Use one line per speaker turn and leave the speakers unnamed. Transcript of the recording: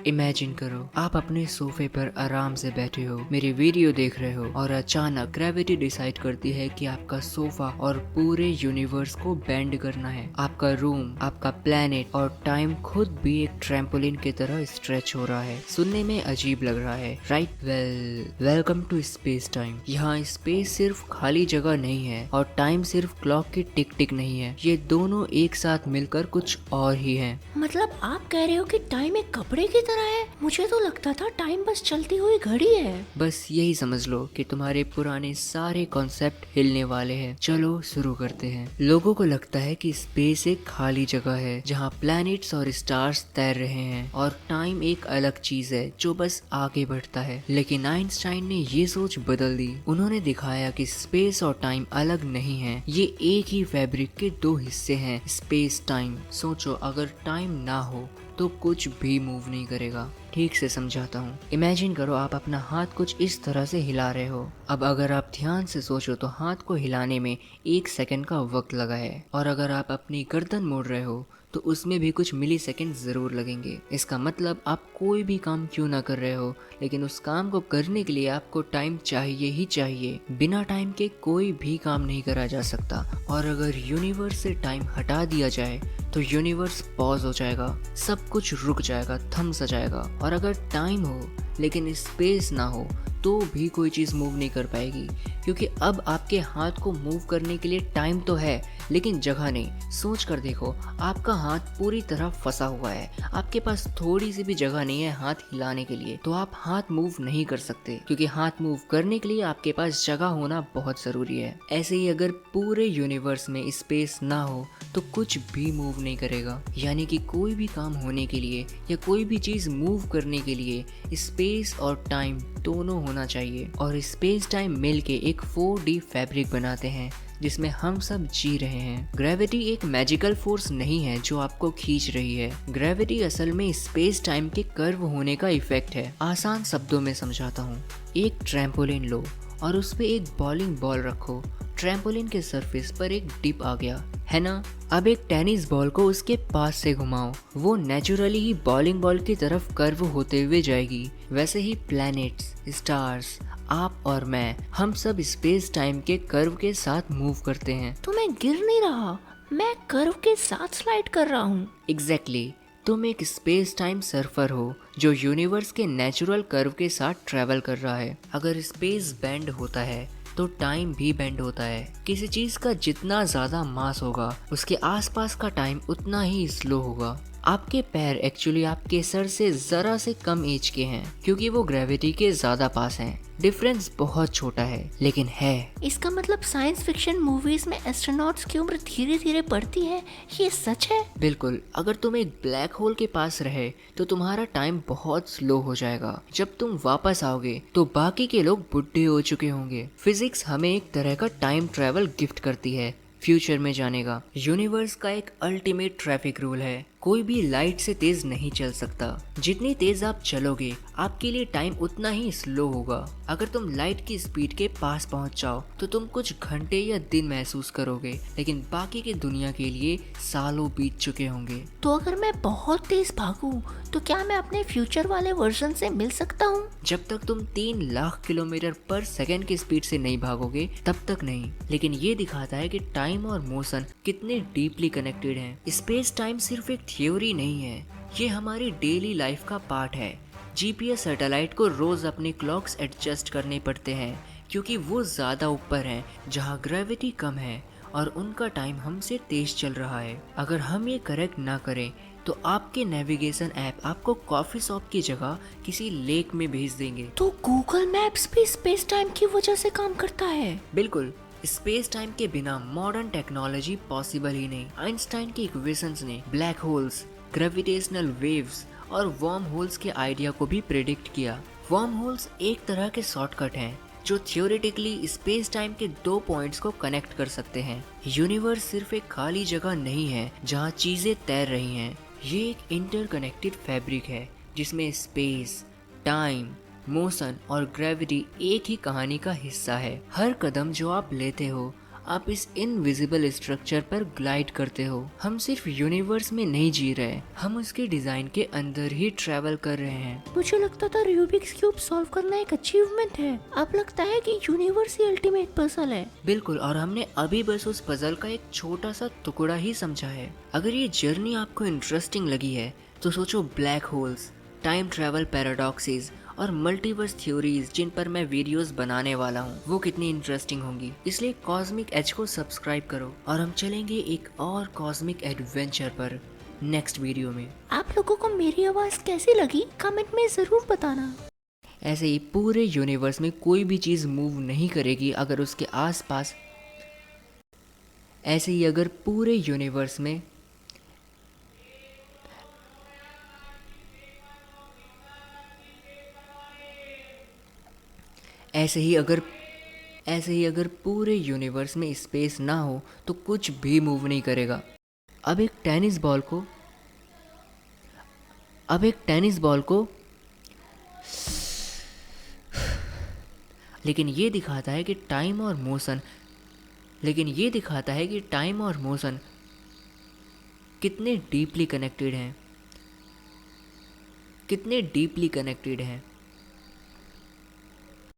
Imagine करो आप अपने सोफे पर आराम से बैठे हो, मेरी वीडियो देख रहे हो और अचानक ग्रेविटी डिसाइड करती है कि आपका सोफा और पूरे यूनिवर्स को बेंड करना है। आपका रूम, आपका प्लेनेट और टाइम खुद भी एक ट्रैम्पोलिन की तरह स्ट्रेच हो रहा है। सुनने में अजीब लग रहा है, right? Welcome to space time. यहाँ स्पेस सिर्फ खाली जगह नहीं है और टाइम सिर्फ क्लॉक की टिक टिक नहीं है। ये दोनों एक साथ मिलकर कुछ और ही है।
मतलब आप कह रहे हो कि टाइम एक कपड़े की तरह है? मुझे तो लगता था टाइम बस चलती हुई घड़ी है।
बस यही समझ लो कि तुम्हारे पुराने सारे कॉन्सेप्ट हिलने वाले हैं। चलो शुरू करते हैं। लोगों को लगता है कि स्पेस एक खाली जगह है जहाँ प्लैनेट्स और स्टार्स तैर रहे हैं और टाइम एक अलग चीज है जो बस आगे बढ़ता है। लेकिन आइंस्टाइन ने ये सोच बदल दी। उन्होंने दिखाया कि स्पेस और टाइम अलग नहीं है, ये एक ही फैब्रिक के दो हिस्से हैं, स्पेस टाइम। सोचो, अगर टाइम ना हो तो कुछ भी मूव नहीं करेगा। ठीक से समझाता हूँ। इमेजिन करो आप अपना हाथ कुछ इस तरह से हिला रहे हो। अब अगर आप ध्यान से सोचो तो हाथ को हिलाने में 1 सेकंड का वक्त लगा है, और अगर आप अपनी गर्दन मोड़ रहे हो तो उसमें भी कुछ मिली सेकेंड जरूर लगेंगे। इसका मतलब आप कोई भी काम क्यों ना कर रहे हो, लेकिन उस काम को करने के लिए आपको टाइम चाहिए ही चाहिए। बिना टाइम के कोई भी काम नहीं करा जा सकता। और अगर यूनिवर्स से टाइम हटा दिया जाए तो यूनिवर्स पॉज हो जाएगा, सब कुछ रुक जाएगा, थम सा जाएगा। और अगर टाइम हो लेकिन स्पेस ना हो तो भी कोई चीज़ मूव नहीं कर पाएगी, क्योंकि अब आपके हाथ को मूव करने के लिए टाइम तो है लेकिन जगह नहीं। सोच कर देखो, आपका हाथ पूरी तरह फंसा हुआ है, आपके पास थोड़ी सी भी जगह नहीं है हाथ हिलाने के लिए, तो आप हाथ मूव नहीं कर सकते, क्योंकि हाथ मूव करने के लिए आपके पास जगह होना बहुत ज़रूरी है। ऐसे ही अगर पूरे यूनिवर्स में स्पेस ना हो तो कुछ भी मूव नहीं करेगा। यानी कि कोई भी काम होने के लिए या कोई भी चीज़ मूव करने के लिए स्पेस और टाइम दोनों होना चाहिए। और स्पेस टाइम मिलके एक 4D फैब्रिक बनाते हैं जिसमें हम सब जी रहे हैं। ग्रेविटी एक मैजिकल फोर्स नहीं है जो आपको खींच रही है। ग्रेविटी असल में स्पेस टाइम के कर्व होने का इफेक्ट है। आसान शब्दों में समझाता हूँ। एक ट्रैम्पोलिन लो और उस पे एक बॉलिंग बॉल रखो। ट्रैम्पोलिन के सरफेस पर एक डिप आ गया, है ना? अब एक टेनिस बॉल को उसके पास से घुमाओ, वो नेचुरली ही बॉलिंग बॉल की तरफ कर्व होते हुए जाएगी। वैसे ही प्लैनेट्स, स्टार्स, आप और मैं, हम सब स्पेस टाइम के कर्व के साथ मूव करते हैं।
तो मैं गिर नहीं रहा, मैं कर्व के साथ स्लाइड कर रहा हूँ।
एग्जैक्टली। तुम एक स्पेस टाइम सर्फर हो जो यूनिवर्स के नेचुरल कर्व के साथ ट्रेवल कर रहा है। अगर स्पेस बेंड होता है तो टाइम भी बेंड होता है। किसी चीज का जितना ज्यादा मास होगा उसके आसपास का टाइम उतना ही स्लो होगा। आपके पैर एक्चुअली आपके सर से जरा से कम एज के हैं, क्योंकि वो ग्रेविटी के ज्यादा पास हैं। डिफरेंस बहुत छोटा है लेकिन है।
इसका मतलब साइंस फिक्शन मूवीज में एस्ट्रोनॉट्स की उम्र धीरे धीरे बढ़ती है, ये सच है?
बिल्कुल। अगर तुम एक ब्लैक होल के पास रहे तो तुम्हारा टाइम बहुत स्लो हो जाएगा। जब तुम वापस आओगे तो बाकी के लोग बुढ़े हो चुके होंगे। फिजिक्स हमें एक तरह का टाइम ट्रैवल गिफ्ट करती है, फ्यूचर में जाने का। यूनिवर्स का एक अल्टीमेट ट्रैफिक रूल है, कोई भी लाइट से तेज नहीं चल सकता। जितनी तेज आप चलोगे आपके लिए टाइम उतना ही स्लो होगा। अगर तुम लाइट की स्पीड के पास पहुंच जाओ तो तुम कुछ घंटे या दिन महसूस करोगे, लेकिन बाकी की दुनिया के लिए सालों बीत चुके होंगे।
तो अगर मैं बहुत तेज भागूं तो क्या मैं अपने फ्यूचर वाले वर्जन से मिल सकता हूँ?
जब तक तुम 3 लाख किलोमीटर पर सेकंड की स्पीड से नहीं भागोगे तब तक नहीं। लेकिन ये दिखाता है कि टाइम और मोशन कितने डीपली कनेक्टेड हैं। स्पेस टाइम सिर्फ एक थ्योरी नहीं है, ये हमारी डेली लाइफ का पार्ट है। जीपीएस सैटेलाइट को रोज अपने क्लॉक्स एडजस्ट करने पड़ते हैं, क्योंकि वो ज्यादा ऊपर हैं जहाँ ग्रेविटी कम है और उनका टाइम हमसे तेज चल रहा है। अगर हम ये करेक्ट ना करें तो आपके नेविगेशन ऐप आपको कॉफी शॉप की जगह किसी लेक में भेज देंगे।
तो गूगल मैप्स भी स्पेस टाइम की वजह से काम करता है?
बिल्कुल। स्पेस टाइम के बिना मॉडर्न टेक्नोलॉजी पॉसिबल ही नहीं। आइंस्टाइन की इक्वेशंस ने ब्लैक होल्स, ग्रेविटेशनल वेव्स और वर्म होल्स के आइडिया को भी प्रेडिक्ट किया। वर्म होल्स एक तरह के शॉर्टकट हैं जो थियोरेटिकली स्पेस टाइम के दो पॉइंट्स को कनेक्ट कर सकते हैं। यूनिवर्स सिर्फ एक खाली जगह नहीं है जहाँ चीजें तैर रही हैं, ये एक इंटरकनेक्टेड फैब्रिक है जिसमें स्पेस, टाइम, मोशन और ग्रेविटी एक ही कहानी का हिस्सा है। हर कदम जो आप लेते हो आप इस इनविजिबल स्ट्रक्चर पर ग्लाइड करते हो। हम सिर्फ यूनिवर्स में नहीं जी रहे, हम उसके डिजाइन के अंदर ही ट्रैवल कर रहे हैं।
मुझे लगता था रूबिक्स क्यूब सॉल्व करना एक अचीवमेंट है, अब लगता है कि यूनिवर्स ही अल्टीमेट पजल है।
बिल्कुल, और हमने अभी बस उस पजल का एक छोटा सा टुकड़ा ही समझा है। अगर ये जर्नी आपको इंटरेस्टिंग लगी है तो सोचो black holes, time travel paradoxes और मल्टीवर्स थ्योरीज जिन पर मैं वीडियोस बनाने वाला हूँ वो कितनी इंटरेस्टिंग होंगी। इसलिए कॉस्मिक एज को सब्सक्राइब करो और हम चलेंगे एक और कॉस्मिक एडवेंचर पर नेक्स्ट वीडियो में।
आप लोगों को मेरी आवाज कैसी लगी कमेंट में जरूर बताना।
ऐसे ही पूरे यूनिवर्स में कोई भी चीज़ मूव नहीं करेगी अगर उसके आसपास ऐसे ही अगर पूरे यूनिवर्स में ऐसे ही अगर पूरे यूनिवर्स में स्पेस ना हो तो कुछ भी मूव नहीं करेगा। अब एक टेनिस बॉल को लेकिन ये दिखाता है कि टाइम और मोशन कितने डीपली कनेक्टेड हैं।